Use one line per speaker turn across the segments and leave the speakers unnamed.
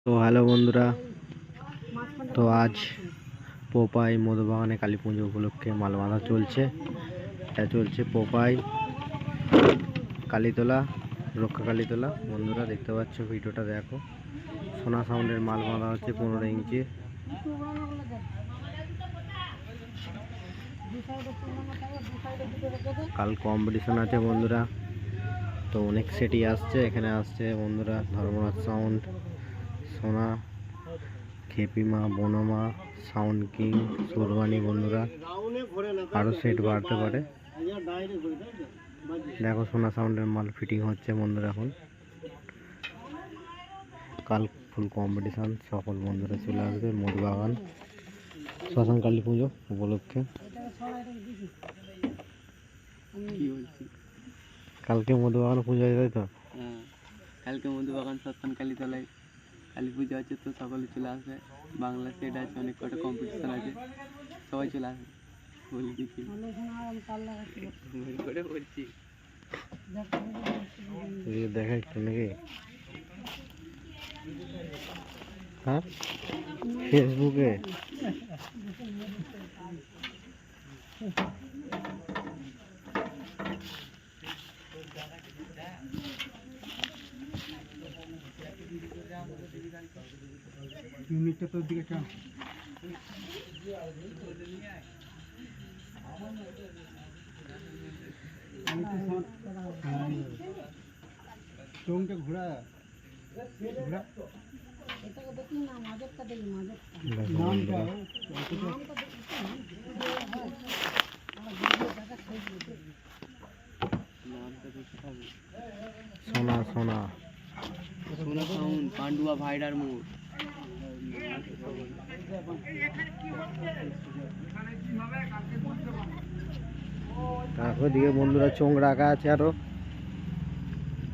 তো হ্যালো বন্ধুরা, তো আজ পোপাই মধুবাগানে কালী পুজো উপলক্ষে মাল বাঁধা চলছে। এটা চলছে পোপাই কালীতলা, রক্ষা কালীতলা। বন্ধুরা দেখতে পাচ্ছ, ভিডিওটা দেখো। সোনা সাউন্ডের মাল বাঁধা হচ্ছে 15 ইঞ্চি। কাল কম্পিটিশন আছে বন্ধুরা, তো অনেক সেটই আসছে। এখানে আসছে বন্ধুরা ধর্মরাজ সাউন্ড, সোনা, খেপিমা, বনমা, সাউন্ড কিং, সুরবানি। বন্ধুরা আরও সেট বাড়তে পারে। দেখো সোনা সাউন্ডের মাল ফিটিং হচ্ছে বন্ধুরা। এখন কাল ফুল কম্পিটিশান, সকল বন্ধুরা চলে আসবে মধুবাগান শ্মশান কালী পুজো উপলক্ষে। কালকে মধুবাগান পুজো আছে, তাই তো?
হ্যাঁ, কালকে মধুবাগান শ্মশান কালীতলায় কালী পুজো আছে, তো সকলে চলে আসবে। বাংলা সেট আছে, অনেক কটা কম্পিটিশন আছে, সবাই চলে আসবে। বলি দেখি করে বলছি,
দেখা একটু নাকি? হ্যাঁ, ফেসবুকে
ইউনিটটা তোর দিকে কেমন? চোখটা ঘোরা ঘোরা দেখি না, মাঝেরটা দেখি, মাঝেরটা
সোনা সোনা
সোনা সাউন্ড, পান্ডুয়া ভাইডার মোড়।
তারপর দিকে বন্ধুরা চোখ রাখা আছে আরো।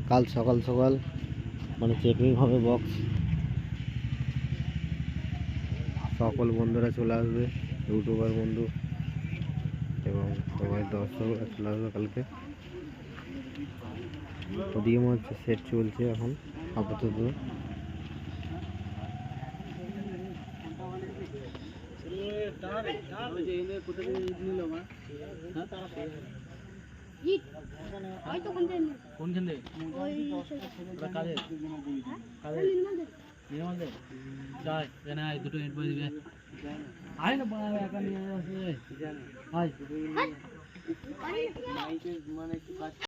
কাল সকাল সকাল মানে চেকিং হবে বক্স। সকল বন্ধুরা চলে আসবে, ইউটিউবার বন্ধু এবং সবাই দর্শকরা চলে আসবে কালকে। ওদিকে মনে হচ্ছে সেট চলছে এখন আপাতত।
কোনখানে কাজে কাজে নির্মল যাই জানা দুটো হেড বই দিবে। আয় না বাবা, একা নিয়ে আসবে। আয় মানে একটু কাজ